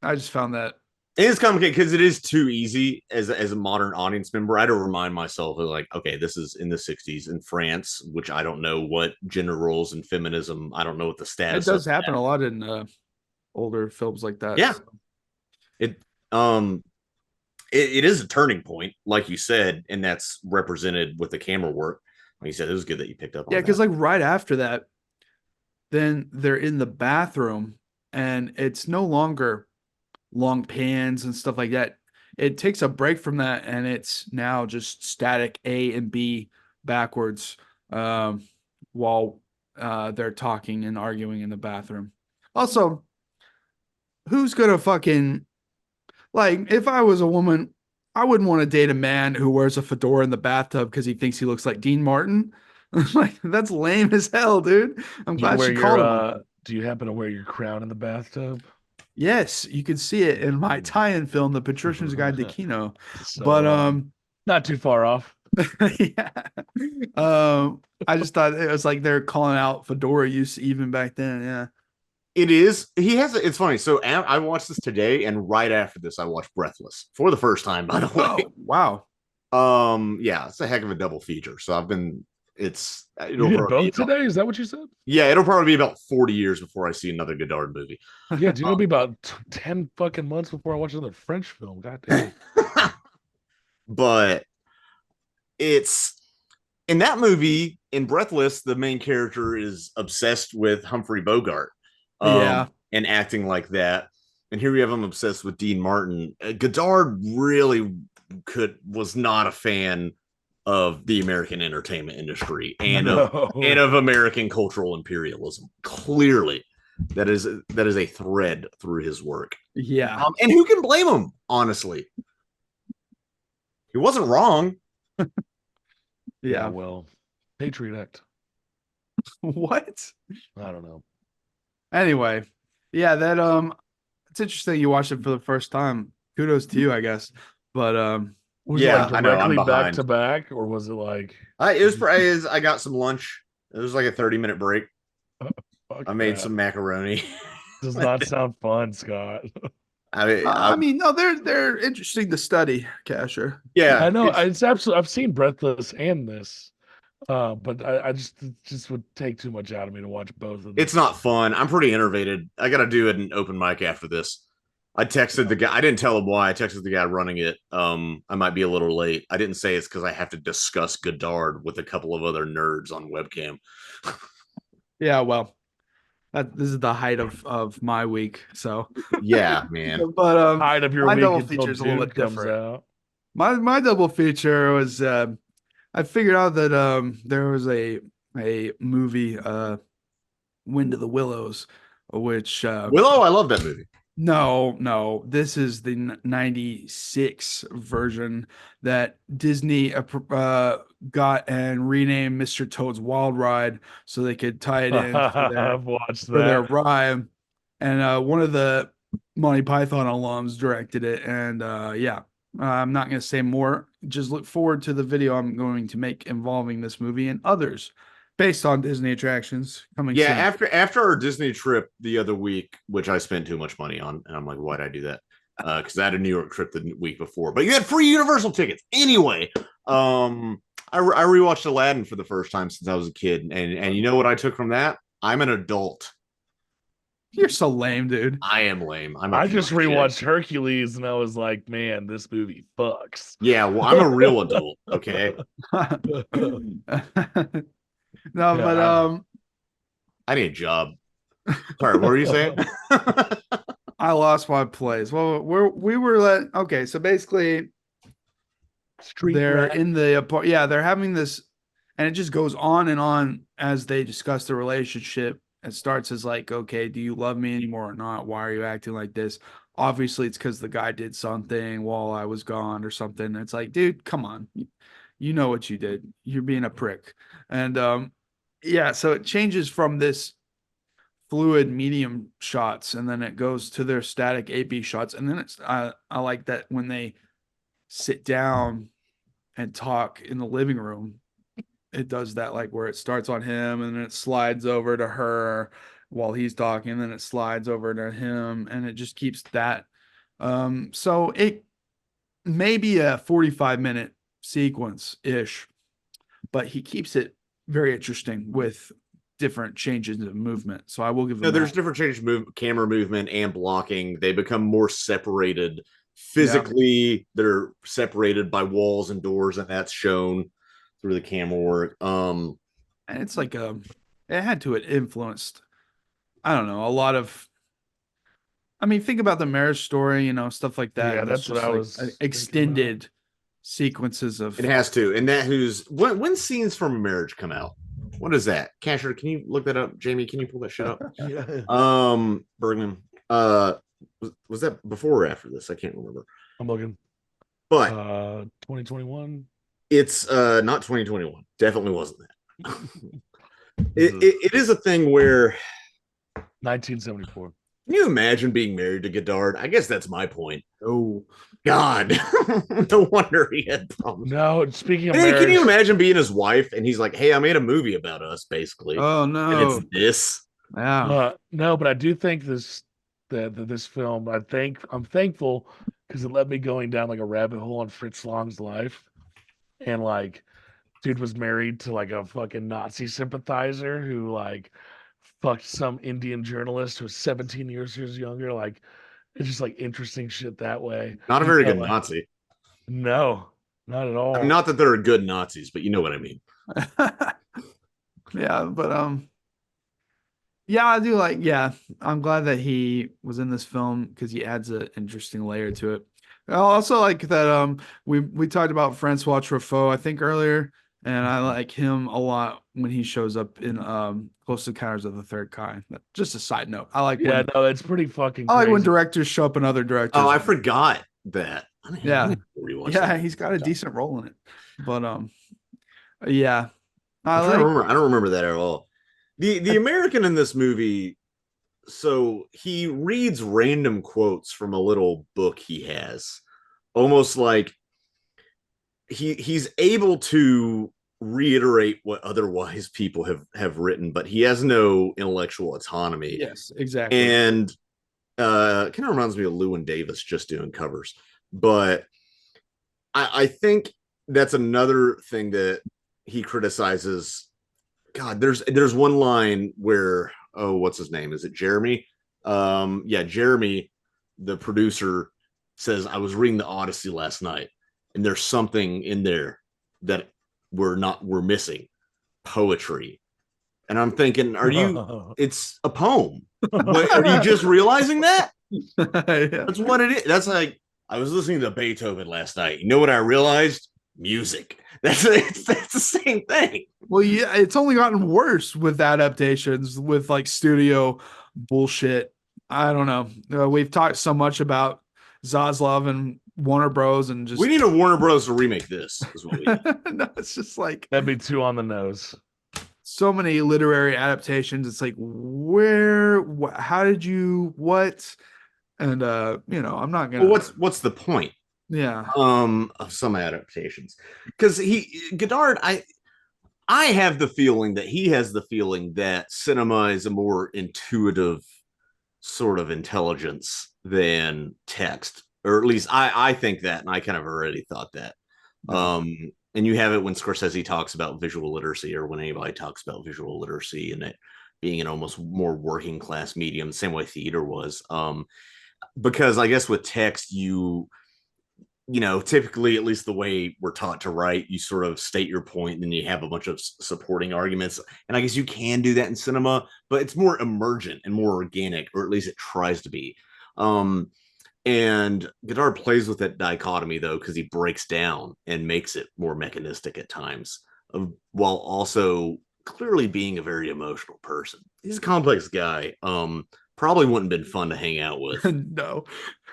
[SPEAKER 3] I just found that
[SPEAKER 4] it's complicated because it is too easy as a modern audience member. I had to remind myself of like, okay, this is in the 60s in France, which I don't know what gender roles and feminism. I don't know what the status.
[SPEAKER 3] It does happen a lot in older films like that.
[SPEAKER 4] Yeah. So. It is a turning point, like you said, and that's represented with the camera work. Like you said, it was good that you picked up on that.
[SPEAKER 3] Yeah, because like right after that, then they're in the bathroom, and it's no longer long pans and stuff like that. It takes a break from that, and it's now just static A and B backwards, while they're talking and arguing in the bathroom. Also, who's gonna fucking, like, if I was a woman, I wouldn't want to date a man who wears a fedora in the bathtub because he thinks he looks like Dean Martin. Like, that's lame as hell, dude. I'm
[SPEAKER 5] Do you
[SPEAKER 3] glad
[SPEAKER 5] wear
[SPEAKER 3] she called him.
[SPEAKER 5] your do you happen to wear your crown in the bathtub?
[SPEAKER 3] Yes, you can see it in my tie-in film, The Patrician's Guide to Kino.
[SPEAKER 5] So,
[SPEAKER 3] But
[SPEAKER 5] not too far off.
[SPEAKER 3] yeah. I just thought it was like they're calling out fedora use even back then. Yeah.
[SPEAKER 4] It is. He has. It's funny. So I watched this today, and right after this, I watched Breathless for the first time. By the way,
[SPEAKER 3] Wow.
[SPEAKER 4] Yeah, it's a heck of a double feature. So I've been.
[SPEAKER 5] You did both today? Is that what you said?
[SPEAKER 4] Yeah, it'll probably be about 40 years before I see another Godard movie.
[SPEAKER 5] Yeah, dude, it'll be about 10 fucking months before I watch another French film. God damn.
[SPEAKER 4] But it's in that movie, in Breathless, the main character is obsessed with Humphrey Bogart.
[SPEAKER 3] Yeah.
[SPEAKER 4] And acting like that. And here we have him obsessed with Dean Martin. Godard really was not a fan of the American entertainment industry and of American cultural imperialism. Clearly, that is a thread through his work.
[SPEAKER 3] Yeah.
[SPEAKER 4] And who can blame him, honestly? He wasn't wrong.
[SPEAKER 3] Yeah.
[SPEAKER 5] Well, Patriot Act.
[SPEAKER 3] What?
[SPEAKER 5] I don't know.
[SPEAKER 3] Anyway, yeah, that it's interesting you watched it for the first time. Kudos to you, I guess. But
[SPEAKER 5] Was
[SPEAKER 4] yeah,
[SPEAKER 5] it like
[SPEAKER 4] I know, I'm
[SPEAKER 5] directly back
[SPEAKER 4] behind.
[SPEAKER 5] to back, or was it like
[SPEAKER 4] I got some lunch. It was like a 30-minute break.
[SPEAKER 5] fuck
[SPEAKER 4] I made
[SPEAKER 5] that.
[SPEAKER 4] some macaroni.
[SPEAKER 5] Does not sound fun, Scott.
[SPEAKER 3] I mean, no, they're interesting to study, Casher.
[SPEAKER 4] Yeah,
[SPEAKER 5] I know it's absolutely. I've seen Breathless and this, but I just would take too much out of me to watch both of them.
[SPEAKER 4] it's not fun. I'm pretty innervated. I got to do an open mic after this. I texted the guy. I didn't tell him why. I texted the guy running it. I might be a little late. I didn't say it's because I have to discuss Godard with a couple of other nerds on webcam.
[SPEAKER 3] Yeah, well, this is the height of my week. So
[SPEAKER 4] Yeah, man.
[SPEAKER 3] but
[SPEAKER 5] Height of your
[SPEAKER 3] my
[SPEAKER 5] week
[SPEAKER 3] double
[SPEAKER 5] until
[SPEAKER 3] feature is a little
[SPEAKER 5] Dune
[SPEAKER 3] bit
[SPEAKER 5] comes
[SPEAKER 3] different.
[SPEAKER 5] out.
[SPEAKER 3] My double feature was I figured out that there was a movie, Wind of the Willows, which
[SPEAKER 4] Willow, I love that movie.
[SPEAKER 3] no, this is the 96 version that Disney got and renamed Mr. Toad's Wild Ride so they could tie it in
[SPEAKER 5] I've watched
[SPEAKER 3] for their
[SPEAKER 5] that.
[SPEAKER 3] ride. And one of the Monty Python alums directed it. And yeah, I'm not going to say more. Just look forward to the video I'm going to make involving this movie and others based on Disney attractions coming
[SPEAKER 4] Yeah,
[SPEAKER 3] soon.
[SPEAKER 4] after our Disney trip the other week, which I spent too much money on, and I'm like, why'd I do that? Because I had a New York trip the week before, but you had free Universal tickets anyway. I rewatched Aladdin for the first time since I was a kid, and you know what I took from that? I'm an adult.
[SPEAKER 3] You're so lame, dude.
[SPEAKER 4] I am lame.
[SPEAKER 5] I just rewatched Hercules and I was like, man, this movie fucks.
[SPEAKER 4] Yeah, well, I'm a real adult. Okay,
[SPEAKER 3] No,
[SPEAKER 5] Yeah,
[SPEAKER 3] but
[SPEAKER 4] I need a job. Sorry, what were you saying?
[SPEAKER 3] I lost my place. Well, okay, so basically they're
[SPEAKER 5] rat.
[SPEAKER 3] in the they're having this, and it just goes on and on as they discuss the relationship. It starts as like, okay, do you love me anymore or not? Why are you acting like this? Obviously, it's because the guy did something while I was gone or something. It's like, dude, come on. You know what you did. You're being a prick. And yeah, so it changes from this fluid medium shots, and then it goes to their static AB shots. And then it's I like that when they sit down and talk in the living room, it does that, like where it starts on him and then it slides over to her while he's talking, and then it slides over to him, and it just keeps that. So it may be a 45-minute sequence ish, but he keeps it very interesting with different changes of movement. So I will give them
[SPEAKER 4] No, there's
[SPEAKER 3] that.
[SPEAKER 4] different changes camera movement and blocking. They become more separated physically. They're separated by walls and doors, and that's shown through the camera work.
[SPEAKER 3] And it's like it had to have influenced, I don't know, a lot of I mean, think about the Marriage Story, stuff like that.
[SPEAKER 5] Yeah,
[SPEAKER 3] and
[SPEAKER 5] that's what
[SPEAKER 3] just
[SPEAKER 5] I
[SPEAKER 3] like
[SPEAKER 5] was thinking about.
[SPEAKER 3] extended sequences of.
[SPEAKER 4] It has to. And that when Scenes from a Marriage come out? What is that? Casher, can you look that up? Jamie, can you pull that shit up?
[SPEAKER 5] Yeah.
[SPEAKER 4] Bergman. Was that before or after this? I can't remember.
[SPEAKER 5] I'm looking.
[SPEAKER 4] But
[SPEAKER 5] 2021.
[SPEAKER 4] it's not 2021. Definitely wasn't that. It is a thing where
[SPEAKER 5] 1974.
[SPEAKER 4] can you imagine being married to Godard? I guess that's my point.
[SPEAKER 3] Oh,
[SPEAKER 4] God. No wonder he had problems.
[SPEAKER 5] No, speaking of
[SPEAKER 4] Hey,
[SPEAKER 5] marriage,
[SPEAKER 4] can you imagine being his wife and he's like, hey, I made a movie about us, basically.
[SPEAKER 3] oh
[SPEAKER 4] And
[SPEAKER 3] no.
[SPEAKER 4] it's this.
[SPEAKER 3] Yeah.
[SPEAKER 5] No, but I do think this film. I'm thankful because it led me going down like a rabbit hole on Fritz Lang's life, and like, dude was married to like a fucking Nazi sympathizer who like fucked some Indian journalist who was 17 years younger. Like, it's just like interesting shit that way.
[SPEAKER 4] Not a very
[SPEAKER 5] But,
[SPEAKER 4] good
[SPEAKER 5] like,
[SPEAKER 4] Nazi.
[SPEAKER 5] No, not at all.
[SPEAKER 4] I mean, not that there are good Nazis, but you know what I mean.
[SPEAKER 3] Yeah, but yeah, I do like. Yeah, I'm glad that he was in this film because he adds an interesting layer to it. I also like that we talked about Francois Truffaut I think earlier, and I like him a lot when he shows up in Close Encounters of the Third Kind. Just a side note, I like.
[SPEAKER 5] Yeah,
[SPEAKER 3] when,
[SPEAKER 5] no, it's pretty fucking.
[SPEAKER 3] I like when
[SPEAKER 5] crazy.
[SPEAKER 3] directors show up in other directors.
[SPEAKER 4] Oh, I forgot that.
[SPEAKER 3] Yeah.
[SPEAKER 4] Rewatch
[SPEAKER 3] Yeah,
[SPEAKER 4] that.
[SPEAKER 3] he's got a decent role in it, but yeah, I
[SPEAKER 4] I'm trying
[SPEAKER 3] like.
[SPEAKER 4] to remember. I don't remember that at all. The American in this movie, so he reads random quotes from a little book he has, almost like he's able to reiterate what other wise people have written, but he has no intellectual autonomy.
[SPEAKER 3] Yes, exactly.
[SPEAKER 4] And kind of reminds me of Llewyn Davis just doing covers. But I think that's another thing that he criticizes. God, there's one line where, oh, what's his name? Is it Jeremy? Yeah, Jeremy, the producer, says, I was reading the Odyssey last night, and there's something in there that we're missing. Poetry. And I'm thinking, it's a poem. Are you just realizing that?
[SPEAKER 3] Yeah.
[SPEAKER 4] That's what it is. That's like, I was listening to Beethoven last night. You know what I realized? Music. That's the same thing.
[SPEAKER 3] Well, yeah, it's only gotten worse with adaptations, with like studio bullshit. I don't know. We've talked so much about Zaslav and Warner Bros. And just
[SPEAKER 4] we need a Warner Bros. To remake this. Is what we need.
[SPEAKER 3] No, it's just like
[SPEAKER 5] That'd be too on the nose.
[SPEAKER 3] so many literary adaptations. It's like, where, how did you, what? And I'm not gonna.
[SPEAKER 4] Well, what's the point?
[SPEAKER 3] Yeah.
[SPEAKER 4] Of some adaptations, because Godard, I have the feeling that he has the feeling that cinema is a more intuitive sort of intelligence than text, or at least I think that, and I kind of already thought that. And you have it when Scorsese talks about visual literacy, or when anybody talks about visual literacy, and it being an almost more working class medium, the same way theater was. Because I guess with text, typically, at least the way we're taught to write, you sort of state your point and then you have a bunch of supporting arguments. And I guess you can do that in cinema, but it's more emergent and more organic, or at least it tries to be. And Godard plays with that dichotomy, though, because he breaks down and makes it more mechanistic at times, while also clearly being a very emotional person. He's a complex guy. Probably wouldn't have been fun to hang out with.
[SPEAKER 3] No.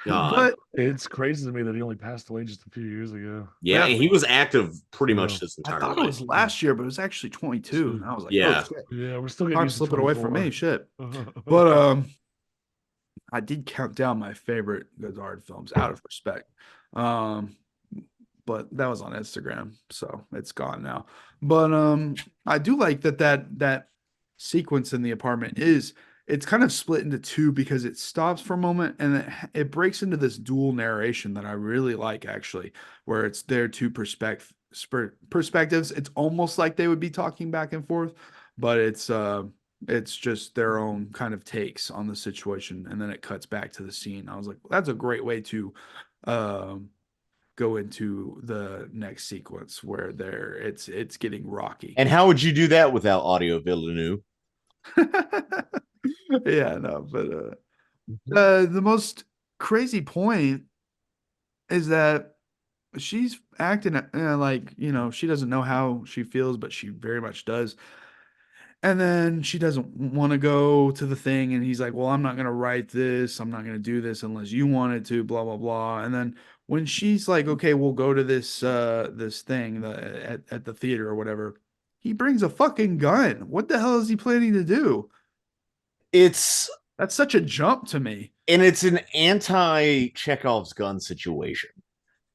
[SPEAKER 4] God.
[SPEAKER 3] But
[SPEAKER 5] It's crazy to me that he only passed away just a few years ago.
[SPEAKER 4] Yeah, and he was active pretty much his
[SPEAKER 3] I
[SPEAKER 4] entire
[SPEAKER 3] thought
[SPEAKER 4] life.
[SPEAKER 3] it was last year, but it was actually 22. And I was like,
[SPEAKER 4] Yeah.
[SPEAKER 3] oh, shit.
[SPEAKER 5] Yeah, we're still getting
[SPEAKER 3] Time
[SPEAKER 5] used to
[SPEAKER 3] slipping away from
[SPEAKER 5] 24.
[SPEAKER 3] me. Shit. But I did count down my favorite Godard films out of respect. But that was on Instagram, so it's gone now. But I do like that sequence in the apartment it's kind of split into two, because it stops for a moment and it breaks into this dual narration that I really like, actually, where it's their two perspectives. It's almost like they would be talking back and forth, but it's just their own kind of takes on the situation, and then it cuts back to the scene. I was like, that's a great way to go into the next sequence where it's getting rocky.
[SPEAKER 4] And how would you do that without Audio Villeneuve?
[SPEAKER 3] Yeah, no, but The most crazy point is that she's acting like, she doesn't know how she feels, but she very much does. And then she doesn't want to go to the thing, and he's like, "Well, I'm not gonna write this. I'm not gonna do this unless you wanted to." Blah blah blah. And then when she's like, "Okay, we'll go to this thing at the theater or whatever," he brings a fucking gun. What the hell is he planning to do?
[SPEAKER 4] It's
[SPEAKER 3] That's such a jump to me.
[SPEAKER 4] and it's an anti-Chekhov's gun situation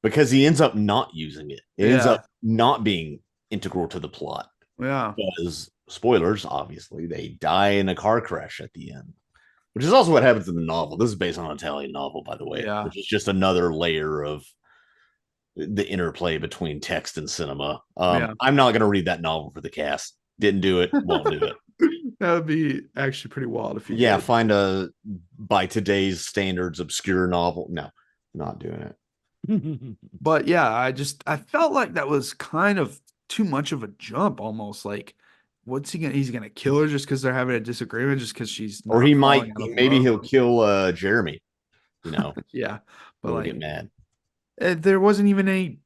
[SPEAKER 4] because he ends up not using it. It ends
[SPEAKER 3] Yeah,
[SPEAKER 4] up not being integral to the plot
[SPEAKER 3] yeah,
[SPEAKER 4] because spoilers, obviously, they die in a car crash at the end, which is also what happens in the novel. This is based on an Italian novel, by the way,
[SPEAKER 3] yeah,
[SPEAKER 4] which is just another layer of the interplay between text and cinema.
[SPEAKER 3] yeah.
[SPEAKER 4] I'm not going to read that novel for the cast. Didn't do it. Won't do it.
[SPEAKER 3] That would be actually pretty wild if you
[SPEAKER 4] Yeah,
[SPEAKER 3] did.
[SPEAKER 4] find a by today's standards obscure novel. No, not doing it.
[SPEAKER 3] But yeah, I felt like that was kind of too much of a jump almost. Like, what's he's gonna kill her just because they're having a disagreement, just because she's
[SPEAKER 4] Or
[SPEAKER 3] not
[SPEAKER 4] he might,
[SPEAKER 3] falling out of
[SPEAKER 4] maybe
[SPEAKER 3] love.
[SPEAKER 4] he'll kill Jeremy. You know,
[SPEAKER 3] Yeah, but
[SPEAKER 4] he'll
[SPEAKER 3] like
[SPEAKER 4] get mad.
[SPEAKER 3] there wasn't even any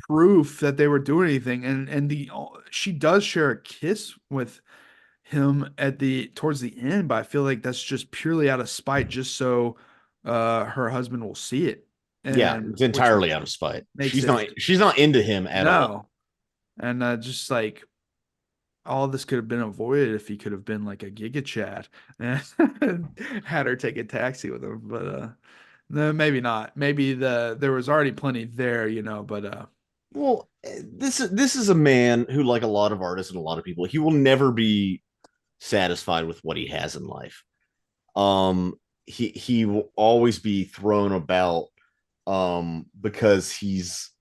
[SPEAKER 3] proof that they were doing anything. And she does share a kiss with him at the towards the end, but I feel like that's just purely out of spite, just so her husband will see it.
[SPEAKER 4] Yeah,
[SPEAKER 3] And
[SPEAKER 4] it's
[SPEAKER 3] which
[SPEAKER 4] entirely out of spite.
[SPEAKER 3] makes
[SPEAKER 4] She's not into him at all.
[SPEAKER 3] no. And just like all this could have been avoided if he could have been like a Giga Chad and had her take a taxi with him. But no, maybe not. Maybe there was already plenty there, but
[SPEAKER 4] Well, this is a man who, like a lot of artists and a lot of people, he will never be satisfied with what he has in life. He will always be thrown about because he's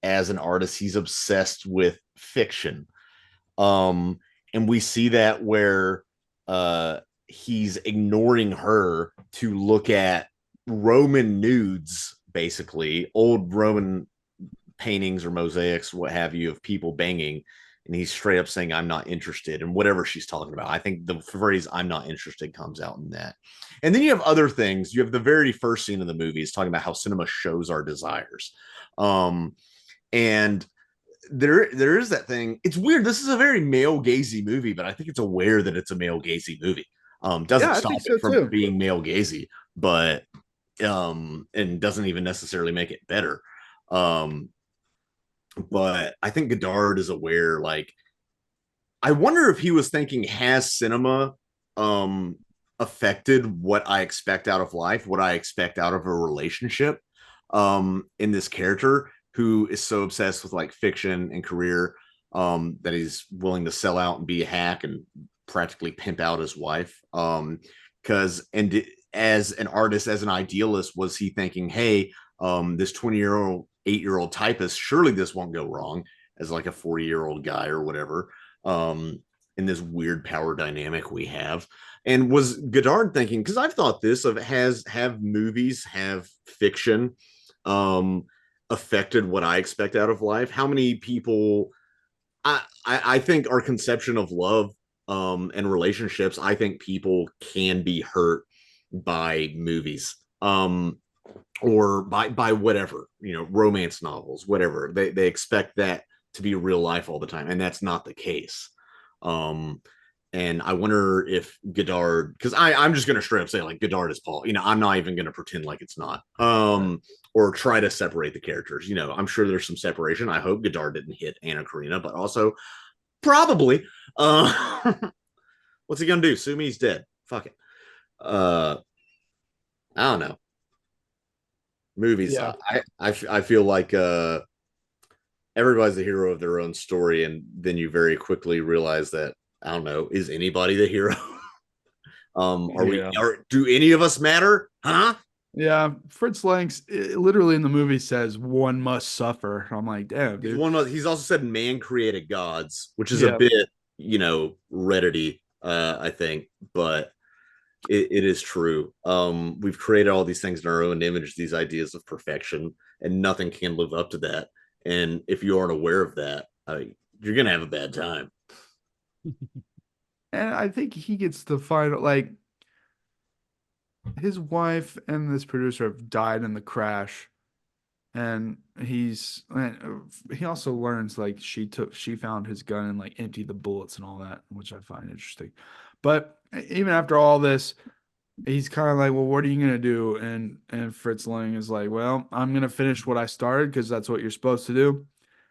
[SPEAKER 4] as an artist, he's obsessed with fiction. Um, and we see that where he's ignoring her to look at Roman nudes, basically old Roman paintings or mosaics, what have you, of people banging. And he's straight up saying, I'm not interested in whatever she's talking about. I think the phrase I'm not interested comes out in that. And then you have other things. You have the very first scene of the movie is talking about how cinema shows our desires. Um, and there is that thing. It's weird. This is a very male gazy movie, but I think it's aware that it's a male gazy movie.
[SPEAKER 3] yeah,
[SPEAKER 4] Doesn't
[SPEAKER 3] I
[SPEAKER 4] stop
[SPEAKER 3] think so
[SPEAKER 4] it from
[SPEAKER 3] too.
[SPEAKER 4] being male gazy, but and doesn't even necessarily make it better. Um, but I think Godard is aware. Like, I wonder if he was thinking, has cinema um affected what I expect out of life, what I expect out of a relationship in this character who is so obsessed with like fiction and career that he's willing to sell out and be a hack and practically pimp out his wife. Because as an artist, as an idealist, was he thinking, hey, this 20-year-old 8-year-old typist, surely this won't go wrong as like a 40-year-old guy or whatever, in this weird power dynamic we have. And was Godard thinking, because I've thought this of, have movies, have fiction affected what I expect out of life? How many people, I think our conception of love and relationships, I think people can be hurt by movies. Or by whatever, romance novels, whatever. They expect that to be real life all the time, and that's not the case. Um, and I wonder if Godard, because I'm just gonna straight up say like Godard is Paul. I'm not even gonna pretend like it's not. Or try to separate the characters. I'm sure there's some separation. I hope Godard didn't hit Anna Karina, but also probably. What's he gonna do? Sue me, he's dead. Fuck it. Uh, I don't know. Movies.
[SPEAKER 3] Yeah.
[SPEAKER 4] I feel like everybody's the hero of their own story, and then you very quickly realize that, I don't know, is anybody the hero?
[SPEAKER 5] Yeah.
[SPEAKER 4] Do any of us matter? Huh?
[SPEAKER 3] Yeah, Fritz Lang literally in the movie says one must suffer. I'm like, damn, dude.
[SPEAKER 4] He's also said man created gods, which is a
[SPEAKER 3] Yeah.
[SPEAKER 4] bit, reddity, I think, but it is true. We've created all these things in our own image, these ideas of perfection, and nothing can live up to that. And if you aren't aware of that, you're gonna have a bad time.
[SPEAKER 3] And I think he gets the final, like, his wife and this producer have died in the crash, and he also learns like she found his gun and like emptied the bullets and all that, which I find interesting. But even after all this, he's kind of like, well, what are you gonna do? And Fritz Lang is like, well, I'm gonna finish what I started because that's what you're supposed to do,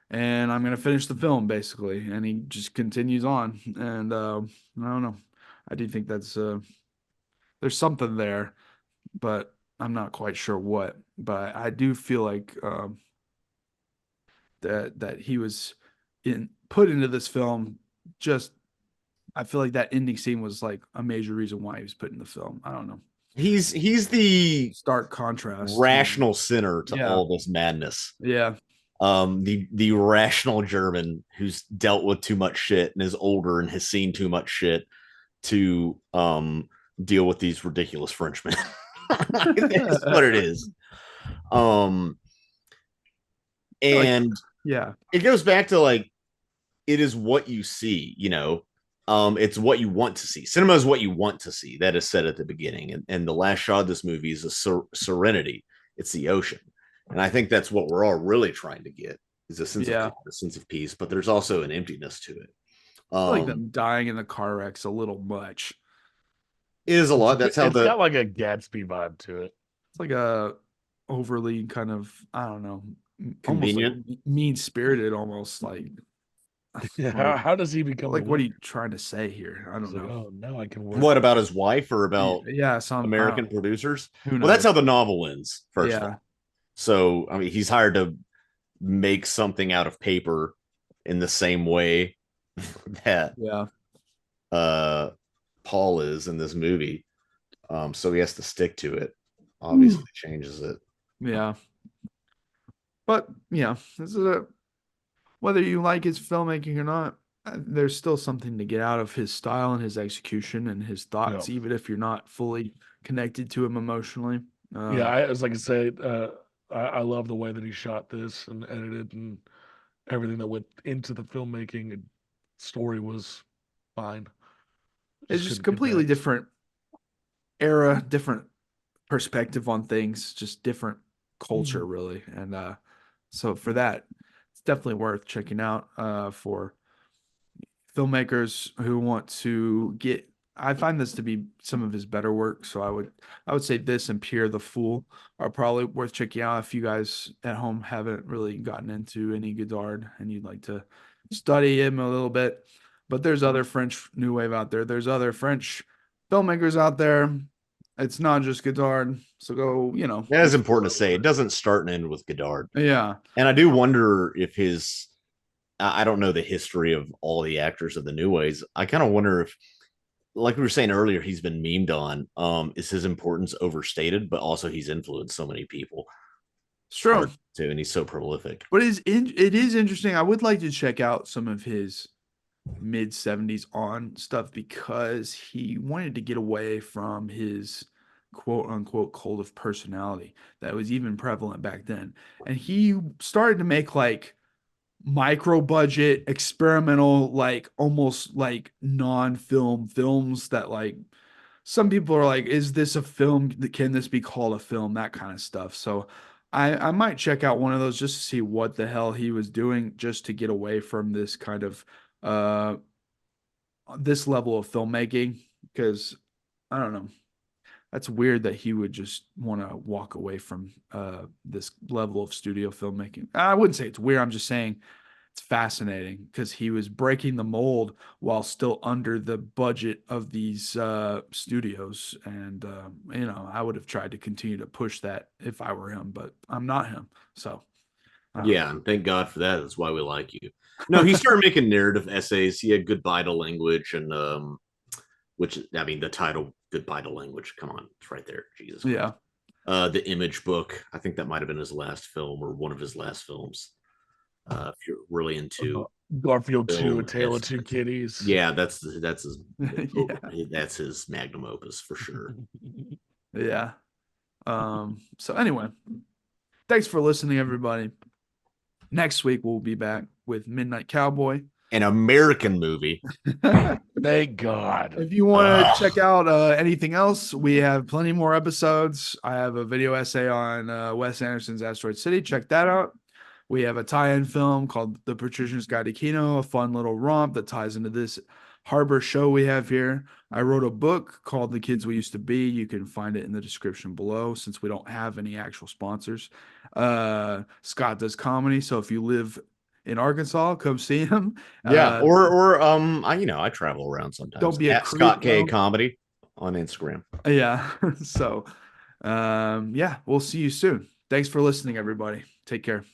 [SPEAKER 3] and I'm gonna finish the film basically. And he just continues on, and I don't know. I do think that's there's something there, but I'm not quite sure what. But I do feel like that he was put into this film just. I feel like that ending scene was like a major reason why he was put in the film. I don't know.
[SPEAKER 4] He's the
[SPEAKER 3] Stark contrast.
[SPEAKER 4] rational center to
[SPEAKER 3] Yeah.
[SPEAKER 4] all this madness.
[SPEAKER 3] Yeah.
[SPEAKER 4] The rational German who's dealt with too much shit and is older and has seen too much shit to deal with these ridiculous Frenchmen. That's what it is. And
[SPEAKER 3] yeah,
[SPEAKER 4] it goes back to like, it is what you see, you know. It's what you want to see. Cinema is what you want to see. That is said at the beginning. And the last shot of this movie is a serenity. It's the ocean. And I think that's what we're all really trying to get, is a sense of peace, but there's also an emptiness to it.
[SPEAKER 3] I feel like them dying in the car wreck's a little much.
[SPEAKER 4] It is a lot. That's how
[SPEAKER 5] it's got like a Gatsby vibe to it.
[SPEAKER 3] It's like a overly kind of, I don't know,
[SPEAKER 4] convenient,
[SPEAKER 3] like mean-spirited, almost like.
[SPEAKER 5] Yeah, how does he become
[SPEAKER 3] like? What are you trying to say here? I don't know.
[SPEAKER 5] Like, oh, now I can work.
[SPEAKER 4] What about his wife or about
[SPEAKER 3] some
[SPEAKER 4] American producers?
[SPEAKER 3] Well,
[SPEAKER 4] that's how the novel ends. First of
[SPEAKER 3] Yeah.
[SPEAKER 4] all. So I mean, he's hired to make something out of paper in the same way that Paul is in this movie. So he has to stick to it. Obviously changes it.
[SPEAKER 3] Yeah. But yeah, this is whether you like his filmmaking or not, there's still something to get out of his style and his execution and his thoughts, even if you're not fully connected to him emotionally.
[SPEAKER 5] I was like I say, I love the way that he shot this and edited and everything that went into the filmmaking. And story was fine.
[SPEAKER 3] It's just completely different era, different perspective on things, just different culture, really. And so for that, it's definitely worth checking out for filmmakers who want to get. I find this to be some of his better work, so I would say this and Pierre the Fool are probably worth checking out if you guys at home haven't really gotten into any Godard and you'd like to study him a little bit. But there's other French New Wave out there. There's other French filmmakers out there. It's not just Godard. So go,
[SPEAKER 4] That is important to say. It doesn't start and end with Godard.
[SPEAKER 3] Yeah.
[SPEAKER 4] And I do wonder if I don't know the history of all the actors of the New Waves. I kind of wonder if, like we were saying earlier, he's been memed on. Is his importance overstated? But also he's influenced so many people.
[SPEAKER 3] It's true.
[SPEAKER 4] Too, and he's so prolific.
[SPEAKER 3] But it is interesting. I would like to check out some of his mid 70s on stuff because he wanted to get away from his quote unquote cult of personality that was even prevalent back then. And he started to make like micro budget, experimental, like almost like non-film films that like some people are like, is this a film? Can this be called a film? That kind of stuff. So I might check out one of those just to see what the hell he was doing, just to get away from this kind of this level of filmmaking, because I don't know. That's weird that he would just want to walk away from this level of studio filmmaking. I wouldn't say it's weird. I'm just saying it's fascinating because he was breaking the mold while still under the budget of these studios. And, I would have tried to continue to push that if I were him, but I'm not him. So.
[SPEAKER 4] Yeah, and thank God for that. That's why we like you. No, he started making narrative essays. He had Goodbye to Language, and which, I mean, the title Goodbye to Language. Come on, it's right there. Jesus Christ.
[SPEAKER 3] Yeah.
[SPEAKER 4] The Image book. I think that might have been his last film or one of his last films. If you're really into
[SPEAKER 5] Garfield 2, A Tale of Two Kitties.
[SPEAKER 4] Yeah, that's his that's his magnum opus for sure.
[SPEAKER 3] Yeah. So anyway, thanks for listening, everybody. Next week we'll be back with Midnight Cowboy.
[SPEAKER 4] an American movie.
[SPEAKER 5] Thank God.
[SPEAKER 3] If you want to check out anything else, we have plenty more episodes. I have a video essay on Wes Anderson's Asteroid City. Check that out. We have a tie-in film called The Patrician's Guide to Kino, a fun little romp that ties into this harbor show we have here. I wrote a book called The Kids We Used to Be. You can find it in the description below since we don't have any actual sponsors. Scott does comedy, so if you live in Arkansas, come see him.
[SPEAKER 4] Yeah, or I travel around sometimes.
[SPEAKER 3] Don't be a
[SPEAKER 4] at
[SPEAKER 3] creep,
[SPEAKER 4] Scott K
[SPEAKER 3] though.
[SPEAKER 4] Comedy on Instagram.
[SPEAKER 3] Yeah. So, yeah, we'll see you soon. Thanks for listening, everybody. Take care.